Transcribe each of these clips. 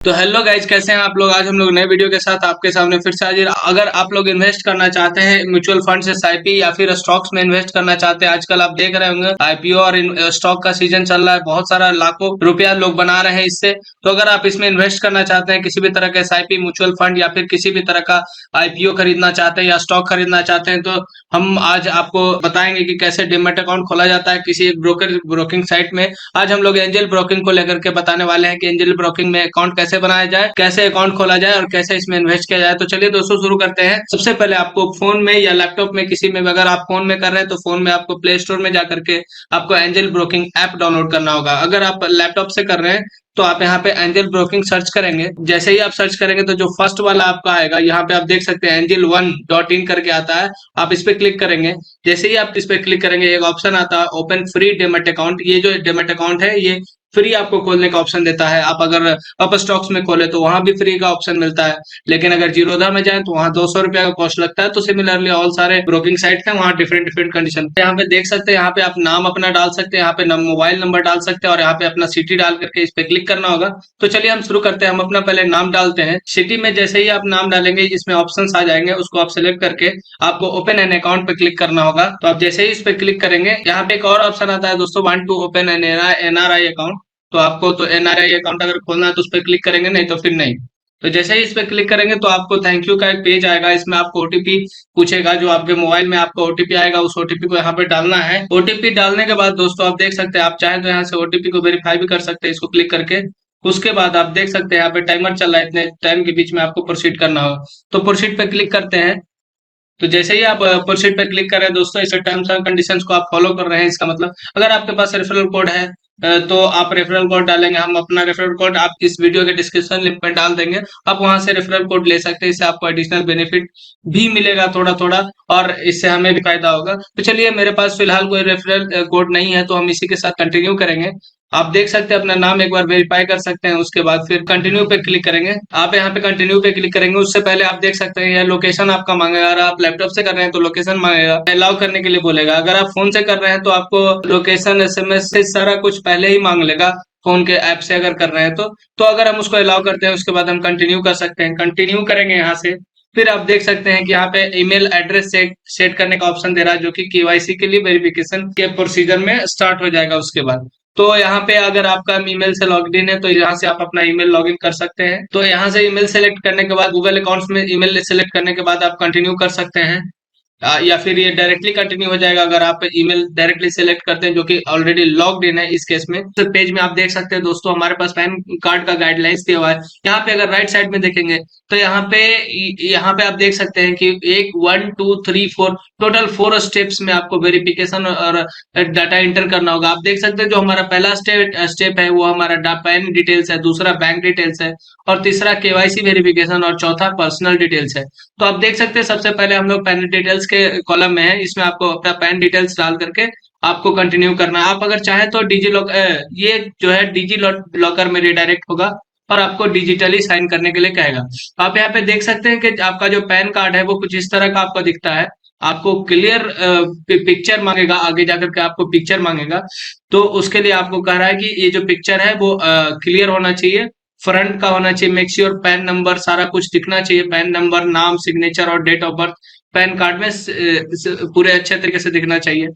तो hello guys, कैसे हैं आप लोग। आज हम लोग नए वीडियो के साथ आपके सामने फिर से हाजिर। अगर आप लोग इन्वेस्ट करना चाहते हैं म्यूचुअल फंड से एसआईपी या फिर स्टॉक्स में इन्वेस्ट करना चाहते हैं, आजकल आप देख रहे होंगे आईपीओ और स्टॉक का सीजन चल रहा है, बहुत सारा लाखों रुपया लोग बना रहे हैं इससे। तो अगर आप इसमें इन्वेस्ट करना चाहते हैं, किसी भी तरह का एसआईपी, म्यूचुअल फंड या फिर किसी भी तरह का आईपीओ खरीदना चाहते हैं या स्टॉक खरीदना चाहते हैं, तो हम आज आपको बताएंगे कि कैसे डीमैट अकाउंट खोला जाता है किसी एक ब्रोकिंग साइट में। आज हम लोग एंजल ब्रोकिंग को लेकर के बताने वाले हैं कि एंजल ब्रोकिंग में अकाउंट कैसे बनाया जाए, कैसे अकाउंट खोला जाए और कैसे इसमें इन्वेस्ट किया जाए। तो चलिए दोस्तों, शुरू करते हैं। सबसे पहले आपको फोन में या लैपटॉप में, किसी में भी, अगर आप फोन में कर रहे हैं तो फोन में आपको प्ले स्टोर में जाकर के आपको एंजल ब्रोकिंग ऐप डाउनलोड करना होगा। अगर आप लैपटॉप से कर रहे हैं तो आप यहाँ पे एंजल ब्रोकिंग सर्च करेंगे। जैसे ही आप सर्च करेंगे तो जो फर्स्ट वाला आपका आएगा, यहाँ पे आप देख सकते हैं angel1.in करके आता है। आप इस पे क्लिक करेंगे। जैसे ही आप इस पे क्लिक करेंगे, एक ऑप्शन आता है ओपन फ्री डेमट अकाउंट। ये जो डेमट अकाउंट है, ये फ्री आपको खोलने का ऑप्शन देता है। आप अगर अप स्टॉक्स में खोले तो वहां भी फ्री का ऑप्शन मिलता है, लेकिन अगर जीरोधा में जाए तो वहां 200 रुपया का कॉस्ट लगता है। तो सिमिलरली ऑल सारे ब्रोकिंग साइट है, वहाँ डिफरेंट डिफरेंट कंडीशन। यहाँ पे देख सकते हैं, यहाँ पे आप नाम अपना डाल सकते हैं, यहाँ पे मोबाइल नंबर डाल सकते हैं और यहाँ पे अपना सिटी डाल करके इस पे क्लिक करना होगा। तो चलिए हम शुरू करते हैं। हम अपना पहले नाम डालते हैं। सिटी में जैसे ही आप नाम डालेंगे, इसमें ऑप्शंस आ जाएंगे, उसको आप सिलेक्ट करके आपको ओपन एन अकाउंट पे क्लिक करना होगा। तो आप जैसे ही इस पे क्लिक करेंगे, यहाँ पे एक और ऑप्शन आता है दोस्तों, want to open an NRI account. तो आपको तो एनआरआई अकाउंट अगर खोलना है तो उस पर क्लिक करेंगे, नहीं तो फिर नहीं। तो जैसे ही इस पे क्लिक करेंगे तो आपको थैंक यू का एक पेज आएगा। इसमें आपको ओटीपी पूछेगा, जो आपके मोबाइल में आपको ओटीपी आएगा, उस ओटीपी को यहाँ पे डालना है। ओटीपी डालने के बाद दोस्तों आप देख सकते हैं, आप चाहे तो यहाँ से ओटीपी को वेरीफाई भी कर सकते हैं, इसको क्लिक करके। उसके बाद आप देख सकते हैं यहाँ पे टाइमर चल रहा है, इतने टाइम के बीच में आपको प्रोसीड करना होगा। तो प्रोसीड पे क्लिक करते हैं। तो जैसे ही आप प्रोसीड पे क्लिक कर रहे हैं दोस्तों, इस टर्म्स एंड कंडीशंस को आप फॉलो कर रहे हैं। इसका मतलब अगर आपके पास रेफरल कोड है तो आप रेफरल कोड डालेंगे। हम अपना रेफरल कोड आप इस वीडियो के डिस्क्रिप्शन लिंक में डाल देंगे, आप वहां से रेफरल कोड ले सकते हैं। इससे आपको एडिशनल बेनिफिट भी मिलेगा थोड़ा थोड़ा, और इससे हमें भी फायदा होगा। तो चलिए, मेरे पास फिलहाल कोई रेफरल कोड नहीं है, तो हम इसी के साथ कंटिन्यू करेंगे। आप देख सकते हैं, अपना नाम एक बार वेरीफाई कर सकते हैं, उसके बाद फिर कंटिन्यू पे क्लिक करेंगे। आप यहाँ पे कंटिन्यू पे क्लिक करेंगे, उससे पहले आप देख सकते हैं यह लोकेशन आपका मांगेगा। अगर आप लैपटॉप से कर रहे हैं तो लोकेशन मांगेगा, अलाउ करने के लिए बोलेगा। अगर आप फोन से कर रहे हैं तो आपको लोकेशन, एसएमएस से सारा कुछ पहले ही मांग लेगा, फोन के ऐप से अगर कर रहे हैं तो अगर हम उसको अलाउ करते हैं, उसके बाद हम कंटिन्यू कर सकते हैं। कंटिन्यू करेंगे यहाँ से। फिर आप देख सकते हैं कि यहाँ पे ईमेल एड्रेस सेट करने का ऑप्शन दे रहा है, जो कि केवाईसी के लिए वेरिफिकेशन के प्रोसीजर में स्टार्ट हो जाएगा उसके बाद। तो यहाँ पे अगर आपका ईमेल से लॉग इन है तो यहाँ से आप अपना ईमेल लॉग इन कर सकते हैं। तो यहाँ से ईमेल सेलेक्ट करने के बाद, गूगल अकाउंट्स में ईमेल सेलेक्ट करने के बाद आप कंटिन्यू कर सकते हैं। या फिर ये डायरेक्टली कंटिन्यू हो जाएगा अगर आप ईमेल डायरेक्टली सेलेक्ट करते हैं, जो कि ऑलरेडी लॉग्ड इन है इस केस में। तो पेज में आप देख सकते हैं दोस्तों, हमारे पास पैन कार्ड का गाइडलाइंस दिया हुआ है। यहाँ पे अगर राइट साइड में देखेंगे तो यहाँ पे आप देख सकते हैं कि एक 1 2 3 4 टोटल 4 स्टेप्स में आपको वेरिफिकेशन और डाटा एंटर करना होगा। आप देख सकते हैं जो हमारा पहला स्टेप है वो हमारा पैन डिटेल्स है, दूसरा बैंक डिटेल्स है, और तीसरा केवाईसी वेरिफिकेशन, और चौथा पर्सनल डिटेल्स है। तो आप देख सकते हैं सबसे पहले हम लोग पैन डिटेल्स के कॉलम में है, इसमें आपको अपना पैन डिटेल्स डाल करके आपको कंटिन्यू करना है। आप अगर चाहे तो ये जो है डिजी लॉकर में रिडायरेक्ट होगा और आपको डिजिटली साइन करने के लिए कहेगा। आप यहाँ पे देख सकते हैं कि आपका जो पैन कार्ड है वो कुछ इस तरह का आपको दिखता है। आपको क्लियर पिक्चर मांगेगा, आगे जाकर के आपको पिक्चर मांगेगा। तो उसके लिए आपको कह रहा है कि ये जो पिक्चर है वो क्लियर होना चाहिए, फ्रंट का होना चाहिए। मेक श्योर पैन नंबर सारा कुछ दिखना चाहिए, पैन नंबर, नाम, सिग्नेचर और date of birth PAN card में पूरे अच्छे तरीके से दिखना चाहिए।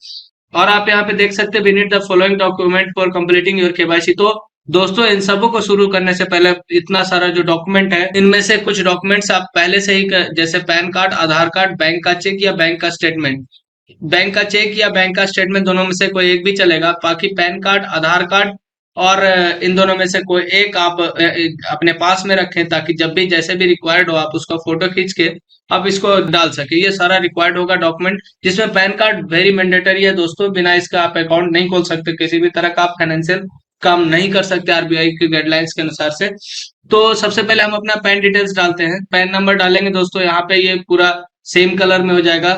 और आप यहाँ पे देख सकते हैं, we need the following document for completing your KYC. तो दोस्तों, इन सबों को शुरू करने से पहले इतना सारा जो डॉक्यूमेंट है, इनमें से कुछ डॉक्यूमेंट्स आप पहले से ही जैसे पैन कार्ड, आधार कार्ड, बैंक का चेक या बैंक का स्टेटमेंट। बैंक का चेक या बैंक का स्टेटमेंट दोनों में से कोई एक भी चलेगा। बाकी पैन कार्ड, आधार कार्ड और इन दोनों में से कोई एक आप अपने पास में रखें, ताकि जब भी जैसे भी रिक्वायर्ड हो आप उसका फोटो खींच के आप इसको डाल सके। ये सारा रिक्वायर्ड होगा डॉक्यूमेंट, जिसमें पैन कार्ड वेरी मैंडेटरी है दोस्तों। बिना इसका आप अकाउंट नहीं खोल सकते, किसी भी तरह का आप फाइनेंशियल काम नहीं कर सकते आरबीआई की गाइडलाइंस के अनुसार से। तो सबसे पहले हम अपना पैन डिटेल्स डालते हैं। पैन नंबर डालेंगे दोस्तों, यहाँ पे ये पूरा सेम कलर में हो जाएगा।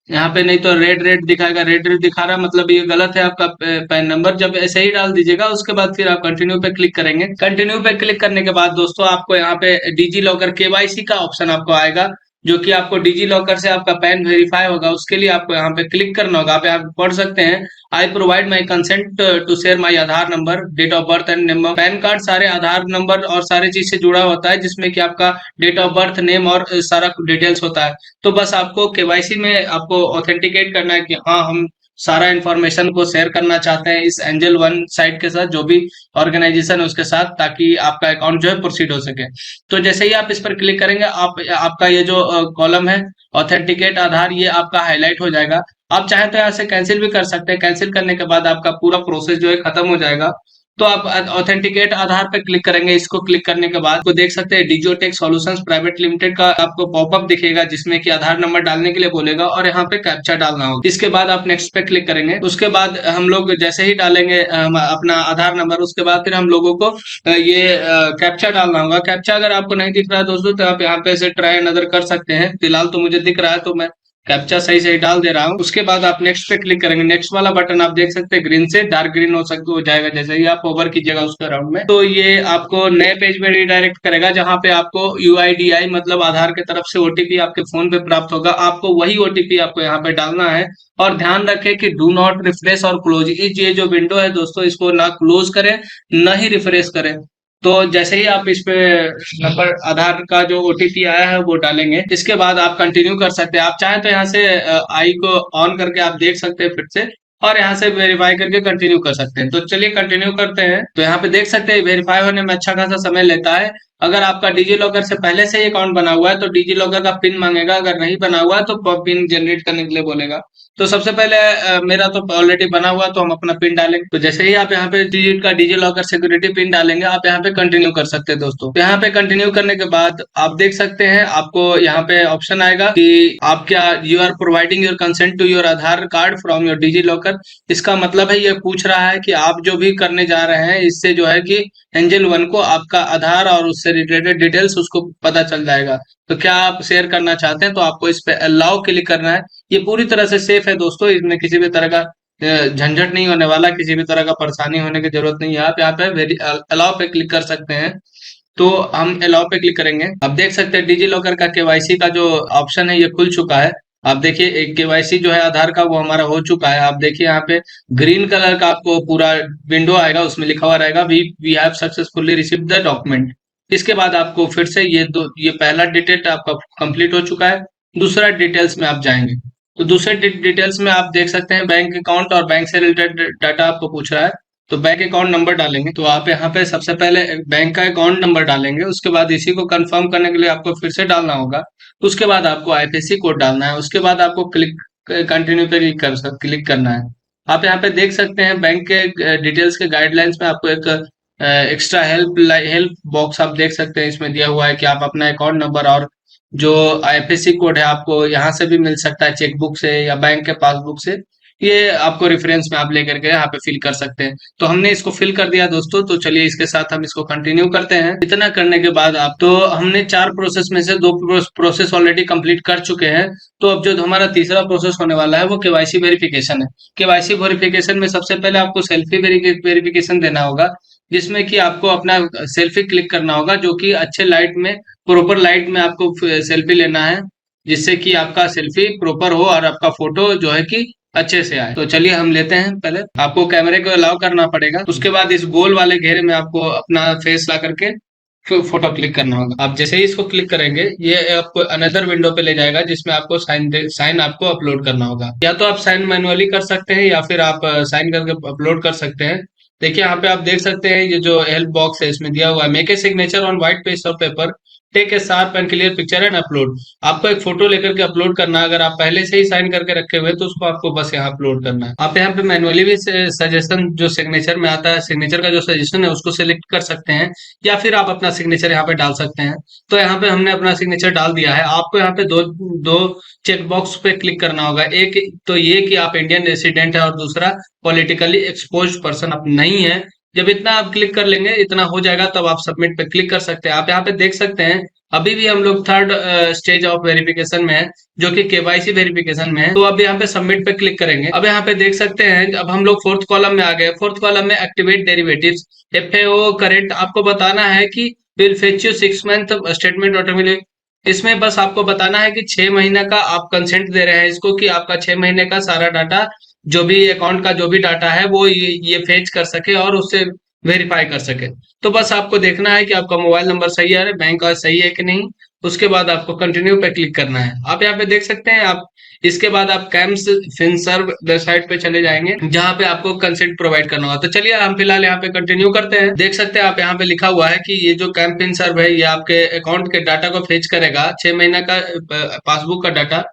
यहाँ पे नहीं तो रेड रेड दिखाएगा, रेड रेड दिखा रहा है मतलब ये गलत है आपका पैन नंबर। जब ऐसे ही डाल दीजिएगा, उसके बाद फिर आप कंटिन्यू पे क्लिक करेंगे। कंटिन्यू पे क्लिक करने के बाद दोस्तों आपको यहाँ पे डिजी लॉकर केवाईसी का ऑप्शन आपको आएगा। जो कि आपको डिजी लॉकर से आपका पैन वेरीफाई होगा, उसके लिए आपको यहाँ पे क्लिक करना होगा। आप यहाँ पे पढ़ सकते हैं, I provide my consent to share my Aadhaar number, date of birth and name. PAN card सारे आधार नंबर और सारे चीज से जुड़ा होता है, जिसमें कि आपका डेट ऑफ बर्थ, नेम और सारा डिटेल्स होता है। तो बस आपको केवाईसी में आपको ऑथेंटिकेट करना है कि हाँ, हम सारा इन्फॉर्मेशन को शेयर करना चाहते हैं इस एंजल वन साइट के साथ, जो भी ऑर्गेनाइजेशन है उसके साथ, ताकि आपका अकाउंट जो है प्रोसीड हो सके। तो जैसे ही आप इस पर क्लिक करेंगे, आप आपका ये जो कॉलम है ऑथेंटिकेट आधार, ये आपका हाईलाइट हो जाएगा। आप चाहें तो यहाँ से कैंसिल भी कर सकते हैं। कैंसिल करने के बाद आपका पूरा प्रोसेस जो है खत्म हो जाएगा। तो आप ऑथेंटिकेट आधार पे क्लिक करेंगे। इसको क्लिक करने के बाद आपको देख सकते हैं डिजियोटेक सॉल्यूशंस प्राइवेट लिमिटेड का आपको पॉपअप दिखेगा, जिसमें कि आधार नंबर डालने के लिए बोलेगा और यहाँ पे कैप्चा डालना होगा। इसके बाद आप नेक्स्ट पे क्लिक करेंगे। उसके बाद हम लोग जैसे ही डालेंगे अपना आधार नंबर, उसके बाद फिर हम लोगों को ये कैप्चा डालना होगा। कैप्चा अगर आपको नहीं दिख रहा है दोस्तों, तो आप यहाँ पे से ट्राई अनदर कर सकते हैं। फिलहाल तो मुझे दिख रहा है, तो मैं कैप्चा सही सही डाल दे रहा हूँ। उसके बाद आप नेक्स्ट पे क्लिक करेंगे। नेक्स्ट वाला बटन आप देख सकते हैं ग्रीन से डार्क ग्रीन हो जाएगा जैसे ही आप ओवर कीजिएगा उसके राउंड में। तो ये आपको नए पेज में रिडायरेक्ट करेगा, जहां पे आपको यूआईडीआई मतलब आधार की तरफ से ओटीपी आपके फोन पे प्राप्त होगा। आपको वही ओटीपी आपको यहाँ पे डालना है। और ध्यान रखें कि डू नॉट रिफ्रेश और क्लोज, ये जो विंडो है दोस्तों, इसको ना क्लोज करें ना ही रिफ्रेश करें। तो जैसे ही आप इस पे नंबर आधार का जो ओटीपी आया है वो डालेंगे, इसके बाद आप कंटिन्यू कर सकते हैं। आप चाहें तो यहाँ से आई को ऑन करके आप देख सकते हैं फिर से, और यहाँ से वेरीफाई करके कंटिन्यू कर सकते हैं। तो चलिए कंटिन्यू करते हैं। तो यहाँ पे देख सकते हैं वेरीफाई होने में अच्छा खासा समय लेता है। अगर आपका डिजी लॉकर से पहले से ही अकाउंट बना हुआ है तो डिजी लॉकर का पिन मांगेगा, अगर नहीं बना हुआ है तो पिन जनरेट करने के लिए बोलेगा। तो सबसे पहले मेरा तो ऑलरेडी बना हुआ, तो हम अपना पिन डालेंगे। तो जैसे ही आप यहाँ पे डिजिट का डिजी लॉकर सिक्योरिटी पिन डालेंगे, आप यहाँ पे कंटिन्यू कर सकते हैं दोस्तों। तो यहाँ पे कंटिन्यू करने के बाद आप देख सकते हैं, आपको यहाँ पे ऑप्शन आएगा कि आप क्या you are providing your consent to your Aadhaar card from your DigiLocker. इसका मतलब है, ये पूछ रहा है कि आप जो भी करने जा रहे हैं, इससे जो है कि एंजल वन को आपका आधार और उससे रिलेटेड डिटेल्स उसको पता चल जाएगा। तो क्या आप शेयर करना चाहते हैं, तो आपको इस पे अलाउ क्लिक करना है। ये पूरी तरह से सेफ है दोस्तों, इसमें किसी भी तरह का झंझट नहीं होने वाला, किसी भी तरह का परेशानी होने की जरूरत नहीं है। आप यहाँ पे अलाउ पे क्लिक कर सकते हैं। तो हम अलाउ पे क्लिक करेंगे। आप देख सकते हैं डिजी लॉकर का केवाईसी का जो ऑप्शन है ये खुल चुका है। आप देखिए एक केवाईसी जो है आधार का वो हमारा हो चुका है। आप देखिए यहाँ पे ग्रीन कलर का आपको पूरा विंडो आएगा, उसमें लिखा हुआ रहेगा we we have successfully received the document. इसके बाद आपको फिर से ये पहला डिटेल आपका कंप्लीट हो चुका है। दूसरा डिटेल्स में आप जाएंगे। तो दूसरे डिटेल्स में आप देख सकते हैं बैंक अकाउंट और बैंक से रिलेटेड डाटा आपको पूछ रहा है। तो बैंक अकाउंट नंबर डालेंगे। तो आप यहाँ पे सबसे पहले बैंक का अकाउंट नंबर डालेंगे। उसके बाद इसी को कंफर्म करने के लिए आपको फिर से डालना होगा। उसके बाद आपको आईएफएससी कोड डालना है। उसके बाद आपको कंटिन्यू पे क्लिक करना है। आप यहाँ पे देख सकते हैं बैंक के डिटेल्स के गाइडलाइंस में आपको एक एक्स्ट्रा हेल्प बॉक्स आप देख सकते हैं। इसमें दिया हुआ है कि आप अपना अकाउंट नंबर और जो आईएफएससी कोड है आपको यहाँ से भी मिल सकता है, चेकबुक से या बैंक के पासबुक से। ये आपको रेफरेंस में आप लेकर के यहाँ पे फिल कर सकते हैं। तो हमने इसको फिल कर दिया दोस्तों। तो चलिए इसके साथ हम इसको कंटिन्यू करते हैं। इतना करने के बाद आप तो हमने 4 प्रोसेस में से 2 प्रोसेस ऑलरेडी कंप्लीट कर चुके हैं। तो अब जो हमारा तीसरा प्रोसेस होने वाला है वो केवाईसी वेरिफिकेशन है। केवाईसी वेरिफिकेशन में सबसे पहले आपको सेल्फी वेरिफिकेशन देना होगा, जिसमें कि आपको अपना सेल्फी क्लिक करना होगा, जो कि अच्छे लाइट में, प्रॉपर लाइट में आपको सेल्फी लेना है, जिससे कि आपका सेल्फी प्रॉपर हो और आपका फोटो जो है कि अच्छे से आए। तो चलिए हम लेते हैं। पहले आपको कैमरे को अलाउ करना पड़ेगा। उसके बाद इस गोल वाले घेरे में आपको अपना फेस ला करके फिर फोटो क्लिक करना होगा। आप जैसे ही इसको क्लिक करेंगे, ये आपको अनदर विंडो पे ले जाएगा, जिसमें आपको साइन आपको अपलोड करना होगा। या तो आप साइन मैनुअली कर सकते हैं या फिर आप साइन करके अपलोड कर सकते हैं। देखिए यहाँ पे आप देख सकते हैं, ये जो हेल्प बॉक्स है इसमें दिया हुआ है make a signature on white page of paper, take a sharp and clear picture and upload. आपको एक फोटो लेकर के अपलोड करना है। अगर आप पहले से ही साइन करके रखे हुए तो उसको आपको बस यहाँ अपलोड करना है। आप यहाँ पे मैनुअली भी सजेशन जो सिग्नेचर में आता है, सिग्नेचर का जो सजेशन है उसको सिलेक्ट कर सकते हैं, या फिर आप अपना सिग्नेचर यहाँ पे डाल सकते हैं। तो यहाँ पे हमने अपना सिग्नेचर डाल दिया है। आपको यहाँ पे दो दो चेक बॉक्स पे क्लिक करना होगा। एक तो ये कि आप इंडियन रेसिडेंट है, और दूसरा पॉलिटिकली एक्सपोज पर्सन आप नहीं है। जब इतना आप क्लिक कर लेंगे, इतना हो जाएगा, तब आप सबमिट पे क्लिक कर सकते हैं। आप यहाँ पे देख सकते हैं अभी भी हम लोग थर्ड स्टेज ऑफ वेरिफिकेशन में है, जो कि केवाईसी वेरिफिकेशन में है। तो अब यहाँ पे सबमिट पे क्लिक करेंगे। अब यहाँ पे देख सकते हैं, अब हम लोग फोर्थ कॉलम में आ गए। फोर्थ कॉलम में एक्टिवेट डेरिवेटिव्स एफएओ करेंट आपको बताना है कि will fetch you 6 month statement automatically. इसमें बस आपको बताना है कि 6 महीने का आप कंसेंट दे रहे हैं इसको, कि आपका 6 महीने का सारा डाटा, जो भी अकाउंट का जो भी डाटा है वो ये फेच कर सके और उससे वेरीफाई कर सके। तो बस आपको देखना है कि आपका मोबाइल नंबर सही है, बैंक का सही है कि नहीं। उसके बाद आपको कंटिन्यू पे क्लिक करना है। आप यहाँ पे देख सकते हैं आप। इसके बाद आप कैम्स फिनसर्व वेबसाइट पे चले जाएंगे, जहाँ पे आपको कंसेंट प्रोवाइड करना होगा। तो चलिए हम फिलहाल यहाँ पे कंटिन्यू करते हैं। देख सकते हैं आप यहाँ पे लिखा हुआ है कि ये जो कैम्प फिनसर्व है, ये आपके अकाउंट के डाटा को फेच करेगा, 6 महीना का पासबुक का डाटा।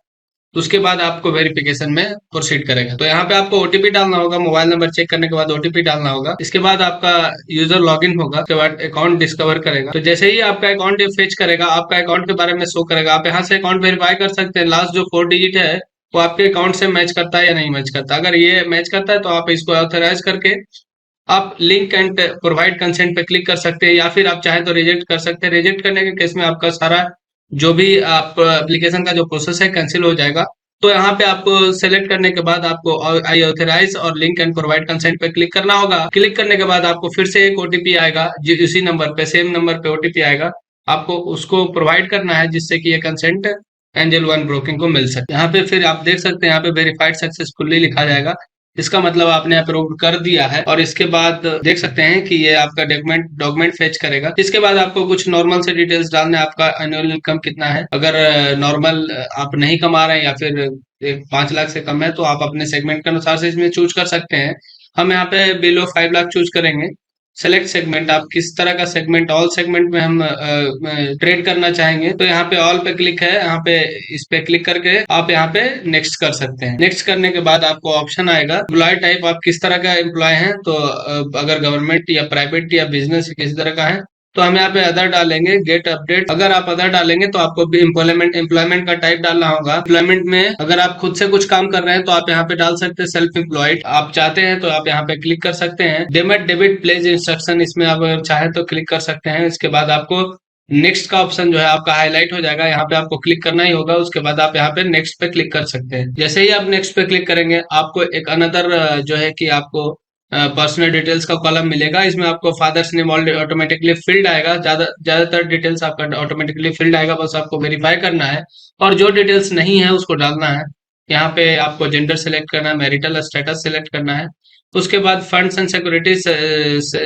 उसके बाद आपको वेरिफिकेशन में प्रोसीड करेगा। तो यहाँ पे आपको ओटीपी डालना होगा, मोबाइल नंबर चेक करने के बाद ओटीपी डालना होगा। इसके बाद आपका यूजर लॉगिन होगा, उसके बाद अकाउंट डिस्कवर करेगा। तो जैसे ही आपका अकाउंट फेच करेगा, आपका अकाउंट के बारे में शो करेगा। आप यहाँ से अकाउंट वेरीफाई कर सकते हैं। लास्ट जो 4 डिजिट है वो आपके अकाउंट से मैच करता है या नहीं मैच करता। अगर ये मैच करता है तो आप इसको ऑथराइज करके आप लिंक एंड प्रोवाइड कंसेंट पे क्लिक कर सकते हैं, या फिर आप चाहे तो रिजेक्ट कर सकते हैं। रिजेक्ट करने के केस में आपका सारा जो भी आप एप्लीकेशन का जो प्रोसेस है कैंसिल हो जाएगा। तो यहाँ पे आपको सेलेक्ट करने के बाद आपको आई ऑथराइज और लिंक एंड प्रोवाइड कंसेंट पे क्लिक करना होगा। क्लिक करने के बाद आपको फिर से एक ओटीपी आएगा, इसी नंबर पे, सेम नंबर पे ओटीपी आएगा। आपको उसको प्रोवाइड करना है, जिससे कि ये कंसेंट एंजल वन ब्रोकिंग को मिल सके। यहाँ पे फिर आप देख सकते हैं, यहाँ पे वेरीफाइड सक्सेसफुली लिखा जाएगा। इसका मतलब आपने अप्रूव कर दिया है। और इसके बाद देख सकते हैं कि ये आपका डॉक्यूमेंट डॉक्यूमेंट फेच करेगा। इसके बाद आपको कुछ नॉर्मल से डिटेल्स डालने हैं। आपका एनुअल इनकम कितना है। अगर नॉर्मल आप नहीं कमा रहे हैं या फिर 5 लाख से कम है, तो आप अपने सेगमेंट के अनुसार से इसमें चूज कर सकते हैं। हम यहाँ पे बिलो 5 लाख चूज करेंगे। सेलेक्ट सेगमेंट, आप किस तरह का सेगमेंट, ऑल सेगमेंट में हम ट्रेड करना चाहेंगे, तो यहाँ पे ऑल पे क्लिक है। यहाँ पे इस पे क्लिक करके आप यहाँ पे नेक्स्ट कर सकते हैं। नेक्स्ट करने के बाद आपको ऑप्शन आएगा एम्प्लॉय टाइप, आप किस तरह का एम्प्लॉय हैं। तो अगर गवर्नमेंट या प्राइवेट या बिजनेस किसी तरह का है, तो हम यहाँ पे अदर डालेंगे। गेट अपडेट, अगर आप अदर डालेंगे तो आपको भी एम्प्लॉयमेंट का टाइप डालना होगा। एम्प्लॉयमेंट में अगर आप खुद से कुछ काम कर रहे हैं तो आप यहाँ पे डाल सकते हैं सेल्फ एम्प्लॉयड। आप चाहते हैं तो आप यहाँ पे क्लिक कर सकते हैं। डेबिट डेबिट प्लेज इंस्ट्रक्शन, इसमें आप अगर चाहे तो क्लिक कर सकते हैं। इसके बाद आपको नेक्स्ट का ऑप्शन जो है आपका हाईलाइट हो जाएगा, यहाँ पे आपको क्लिक करना ही होगा। उसके बाद आप यहाँ पे नेक्स्ट पे क्लिक कर सकते हैं। जैसे ही आप नेक्स्ट पे क्लिक करेंगे, आपको एक अनदर जो है कि आपको पर्सनल डिटेल्स का कॉलम मिलेगा। इसमें आपको फादर्स नेम ऑटोमेटिकली फिल्ड आएगा। ज्यादातर डिटेल्स आपका ऑटोमेटिकली फिल्ड आएगा, बस आपको वेरीफाई करना है। और जो डिटेल्स नहीं है उसको डालना है। यहाँ पे आपको जेंडर सेलेक्ट करना है, मैरिटल स्टेटस सेलेक्ट करना है। उसके बाद funds and securities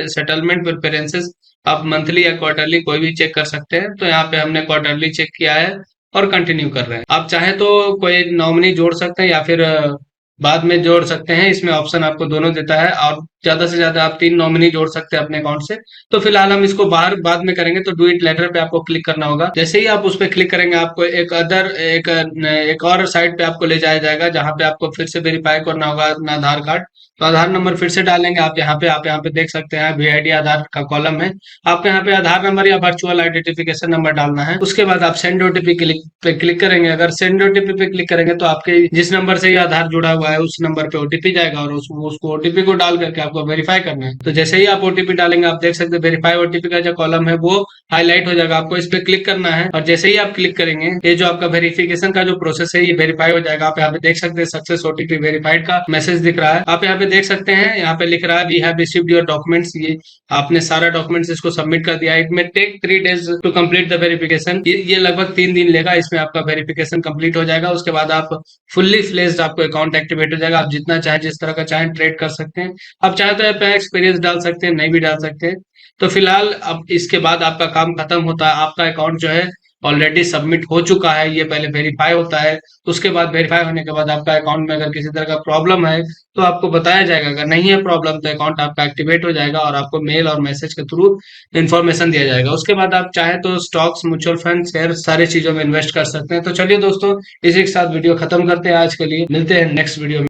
settlement preferences, आप मंथली या क्वार्टरली कोई भी चेक कर सकते हैं। तो यहाँ पे हमने क्वार्टरली चेक किया है और कंटिन्यू कर रहे हैं। आप चाहें तो कोई नॉमिनी जोड़ सकते हैं या फिर बाद में जोड़ सकते हैं। इसमें ऑप्शन आपको दोनों देता है, और ज्यादा से ज्यादा आप 3 नॉमिनी जोड़ सकते हैं अपने अकाउंट से। तो फिलहाल हम इसको बाहर बाद में करेंगे। तो डू इट लेटर पे आपको क्लिक करना होगा। जैसे ही आप उस पर क्लिक करेंगे, आपको एक और साइट पे आपको ले जाया जाएगा, जहाँ पे आपको फिर से वेरीफाई करना होगा अपना आधार कार्ड। तो आधार नंबर फिर से डालेंगे। आप यहाँ पे देख सकते हैं वीआईडी आधार का कॉलम है। आपको यहाँ पे आधार नंबर या वर्चुअल आइडेंटिफिकेशन नंबर डालना है। उसके बाद आप सेंड ओटीपी पे क्लिक करेंगे। अगर सेंड ओटीपी पे क्लिक करेंगे तो आपके जिस नंबर से ये आधार जुड़ा हुआ है उस नंबर पे ओटीपी जाएगा, और उसको ओटीपी को डाल करके आपको वेरीफाई करना है। तो जैसे ही आप ओटीपी डालेंगे, आप देख सकते हैं वेरीफाई ओटीपी का जो कॉलम है वो हाईलाइट हो जाएगा। आपको इस पे क्लिक करना है, और जैसे ही आप क्लिक करेंगे, ये जो आपका वेरिफिकेशन का जो प्रोसेस है ये वेरीफाई हो जाएगा। आप यहाँ पे देख सकते हैं सक्सेस ओटीपी वेरीफाइड का मैसेज दिख रहा है। आप यहाँ पे देख सकते हैं, यहाँ पे लिख रहा है we have received your documents. ये आपने सारा डॉक्यूमेंट्स इसको सबमिट कर दिया है। It may take 3 days to complete the verification. ये लगभग 3 दिन लेगा, इसमें आपका वेरिफिकेशन कंप्लीट हो जाएगा। उसके बाद आप फुल्ली फ्लेज्ड आपको अकाउंट एक्टिवेट हो जाएगा। आप जितना चाहे जिस तरह का चाहे ट्रेड कर सकते हैं। आप चाहे तो अपना एक्सपीरियंस डाल सकते हैं, नहीं भी डाल सकते हैं। तो फिलहाल अब इसके बाद आपका काम खत्म होता है। आपका अकाउंट जो है ऑलरेडी सबमिट हो चुका है। ये पहले वेरीफाई होता है, उसके बाद वेरीफाई होने के बाद आपका अकाउंट में अगर किसी तरह का प्रॉब्लम है तो आपको बताया जाएगा। अगर नहीं है प्रॉब्लम तो अकाउंट आपका एक्टिवेट हो जाएगा, और आपको मेल और मैसेज के थ्रू इन्फॉर्मेशन दिया जाएगा। उसके बाद आप चाहे तो स्टॉक्स, म्यूचुअल फंड, शेयर, सारी चीजों में इन्वेस्ट कर सकते हैं। तो चलिए दोस्तों, इसी के साथ वीडियो खत्म करते हैं। आज के लिए मिलते हैं नेक्स्ट वीडियो में।